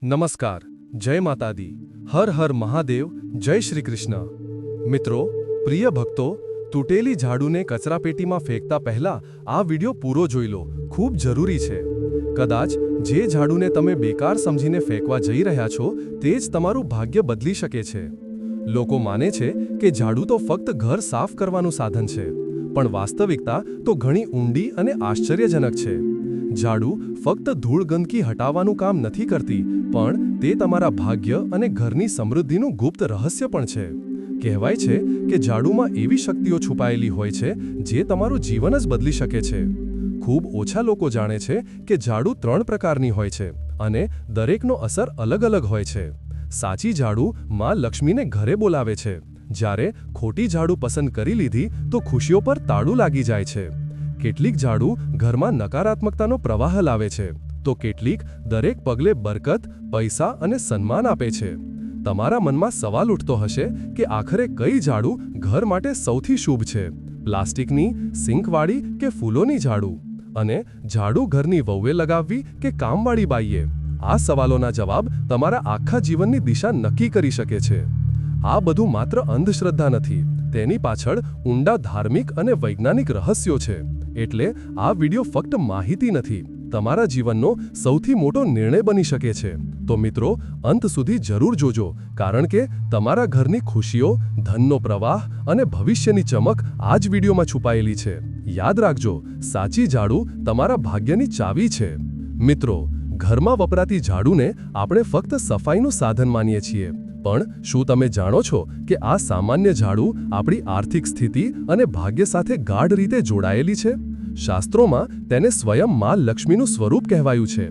નમસ્કાર, જય માતાદી, હર હર મહાદેવ, જય શ્રી કૃષ્ણ. મિત્રો, પ્રિય ભક્તો, તૂટેલી ઝાડુને કચરાપેટીમાં ફેંકતા પહેલા આ વિડિયો પૂરો જોઈ લો, ખૂબ જરૂરી છે. કદાચ જે ઝાડુને તમે બેકાર સમજીને ફેંકવા જઈ રહ્યા છો તે જ તમારું ભાગ્ય બદલી શકે છે. લોકો માને છે કે ઝાડુ તો ફક્ત ઘર સાફ કરવાનું સાધન છે, પણ વાસ્તવિકતા તો ઘણી ઊંડી અને આશ્ચર્યજનક છે. ઝાડુ ફક્ત ધૂળ ગંદકી હટાવવાનું કામ નથી કરતી, પણ તે તમારા ભાગ્ય અને ઘરની સમૃદ્ધિનું ગુપ્ત રહસ્ય પણ છે. કહેવાય છે કે ઝાડુમાં એવી શક્તિઓ છુપાયેલી હોય છે જે તમારું જીવન જ બદલી શકે છે. ખૂબ ઓછા લોકો જાણે છે કે ઝાડુ 3 પ્રકારની હોય છે અને દરેકનો અસર અલગ અલગ હોય છે. સાચી ઝાડુ માં લક્ષ્મીને ઘરે બોલાવે છે, જ્યારે ખોટી ઝાડુ પસંદ કરી લીધી તો ખુશીઓ પર તાળું લાગી જાય છે. કેટલીક ઝાડુ ઘરમાં નકારાત્મકતાનો પ્રવાહ લાવે છે, તો કેટલીક દરેક પગલે બરકત, પૈસા અને સન્માન આપે છે. તમારા મનમાં સવાલ ઉઠતો હશે કે આખરે કઈ ઝાડુ ઘર માટે સૌથી શુભ છે? પ્લાસ્ટિકની, સિંકવાળી કે ફૂલોની ઝાડુ? અને ઝાડુ ઘરની વહુએ લગાવવી કે કામવાળી બાઈએ? આ સવાલોના જવાબ તમારા આખા જીવનની દિશા નક્કી કરી શકે છે. આ બધું માત્ર અંધશ્રદ્ધા નથી, તેની પાછળ ઊંડા ધાર્મિક અને વૈજ્ઞાનિક રહસ્યો છે. એટલે આ વિડિયો ફક્ત માહિતી નથી, તમારા જીવનનો સૌથી મોટો નિર્ણય બની શકે છે. તો મિત્રો, અંત સુધી જરૂર જોજો, કારણ કે તમારા ઘરની ખુશીઓ, ધનનો પ્રવાહ અને ભવિષ્યની ચમક આ જ વિડિયોમાં છુપાયેલી છે. યાદ રાખજો, સાચી ઝાડુ તમારા ભાગ્યની ચાવી છે. મિત્રો, ઘરમાં વપરાતી ઝાડુને આપણે ફક્ત સફાઈનું સાધન માનીએ છીએ, પણ શું તમે જાણો છો કે આ સામાન્ય ઝાડુ આપણી આર્થિક સ્થિતિ અને ભાગ્ય સાથે ગાઢ રીતે જોડાયેલી છે? શાસ્ત્રોમાં તેને સ્વયં માં લક્ષ્મીનું સ્વરૂપ કહેવાયું છે.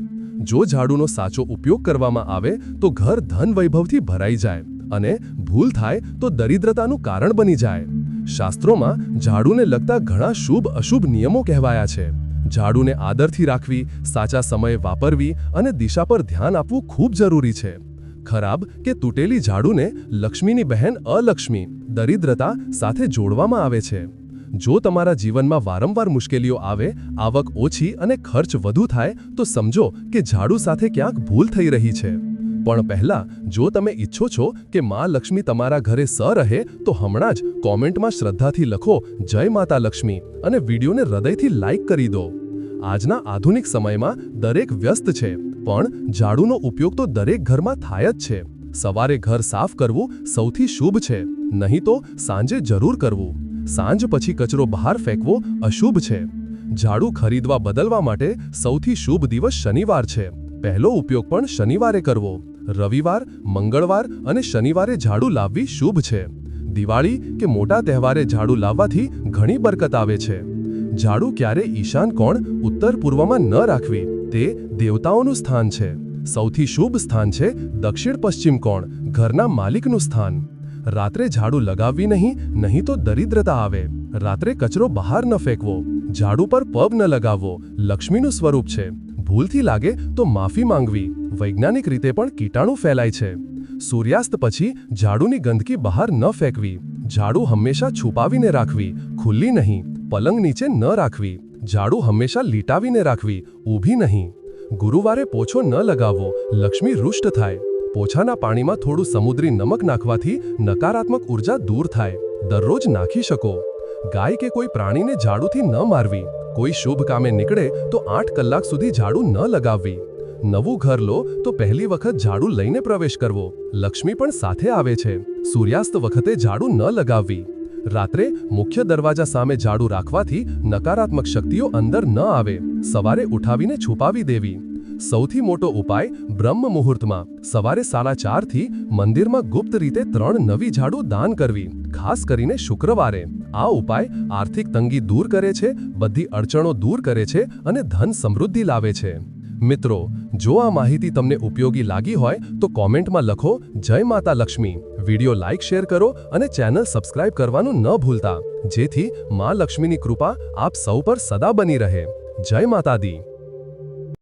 જો ઝાડુનો સાચો ઉપયોગ કરવામાં આવે તો ઘર ધન વૈભવથી ભરાઈ જાય, અને ભૂલ થાય તો દરિદ્રતાનું કારણ બની જાય. શાસ્ત્રોમાં ઝાડુને લગતા ઘણા શુભ અશુભ નિયમો કહેવાયા છે. ઝાડુને આદરથી રાખવી, સાચા સમયે વાપરવી અને દિશા પર ધ્યાન આપવું ખૂબ જરૂરી છે. ખરાબ કે તૂટેલી ઝાડુને લક્ષ્મીની બહેન અલક્ષ્મી, દરિદ્રતા સાથે જોડવામાં આવે છે. જો તમારા જીવનમાં વારંવાર મુશ્કેલીઓ આવે, આવક ઓછી અને ખર્ચ વધુ થાય, તો સમજો કે ઝાડુ સાથે ક્યાંક ભૂલ થઈ રહી છે. પણ પહેલા, જો તમે ઈચ્છો છો કે માં લક્ષ્મી તમારા ઘરે રહે, તો હમણાં જ કોમેન્ટમાં શ્રદ્ધાથી લખો જય માતા લક્ષ્મી અને વિડીયોને હૃદયથી લાઈક કરી દો. આજના આધુનિક સમયમાં દરેક વ્યસ્ત છે, પણ ઝાડુનો ઉપયોગ તો દરેક ઘરમાં થાય જ છે. સવારે ઘર સાફ કરવું સૌથી શુભ છે, નહીં તો સાંજે જરૂર કરવું. સાંજ પછી કચરો બહાર ફેંકવો અશુભ છે. ઝાડુ ખરીદવા બદલવા માટે સૌથી શુભ દિવસ શનિવાર છે. પહેલો ઉપયોગ પણ શનિવારે કરવો. રવિવાર, મંગળવાર અને શનિવારે ઝાડુ લાવવી શુભ છે. દિવાળી કે મોટા તહેવારે ઝાડુ લાવવાથી ઘણી બરકત આવે છે. ઝાડુ ક્યારે ઈશાન કોણ, ઉત્તર પૂર્વમાં ન રાખવી, તે દેવતાઓનું સ્થાન છે. સૌથી શુભ સ્થાન છે દક્ષિણ પશ્ચિમ કોણ, ઘરના માલિકનું સ્થાન. રાત્રે ઝાડુ લગાવવી નહીં તો દરિદ્રતા આવે. રાત્રે કચરો બહાર ન ફેંકવો. ઝાડુ પર પગ ન લગાવવો, લક્ષ્મીનું સ્વરૂપ છે. ભૂલથી લાગે તો માફી માંગવી. વૈજ્ઞાનિક રીતે પણ કીટાણુ ફેલાય છે. સૂર્યાસ્ત પછી ઝાડુની ગંદકી બહાર ન ફેંકવી. ઝાડુ હંમેશા છુપાવીને રાખવી, ખુલ્લી નહીં. પલંગ નીચે ન રાખવી. ઝાડુ હંમેશા લીટાવીને રાખવી, ઊભી નહીં. ગુરુવારે પોછો ન લગાવવો, લક્ષ્મી રૂષ્ટ થાય. પોછાના પાણીમાં થોડું સમુદ્રી નમક નાખવાથી નકારાત્મક ઉર્જા દૂર થાય. દરરોજ નાખી શકો. ગાય કે કોઈ પ્રાણીને ઝાડુથી ન મારવી. કોઈ શુભ કામે નીકળે તો 8 કલાક સુધી ઝાડુ ન લગાવવી. નવું ઘર લો તો પહેલી વખત ઝાડુ લઈને પ્રવેશ કરવો, લક્ષ્મી પણ સાથે આવે છે. સૂર્યાસ્ત વખતે ઝાડુ ન લગાવવી. રાત્રે મુખ્ય દરવાજા સામે ઝાડુ રાખવાથી નકારાત્મક શક્તિઓ અંદર ન આવે. સવારે ઉઠાવીને છુપાવી દેવી. સૌથી મોટો ઉપાય, બ્રહ્મ મુહૂર્તમાં સવારે 4:30 થી મંદિરમાં ગુપ્ત રીતે 3 નવી ઝાડુ દાન કરવી, ખાસ કરીને શુક્રવારે. આ ઉપાય આર્થિક તંગી દૂર કરે છે, બધી અડચણો દૂર કરે છે અને ધન સમૃદ્ધિ લાવે છે. મિત્રો, જો આ માહિતી તમને ઉપયોગી લાગી હોય તો કોમેન્ટમાં લખો જય માતા લક્ષ્મી. વિડીયો લાઈક, શેર કરો અને ચેનલ સબસ્ક્રાઇબ કરવાનું ન ભૂલતા, જેથી માં લક્ષ્મીની કૃપા આપ સૌ પર સદા બની રહે. જય માતા દી.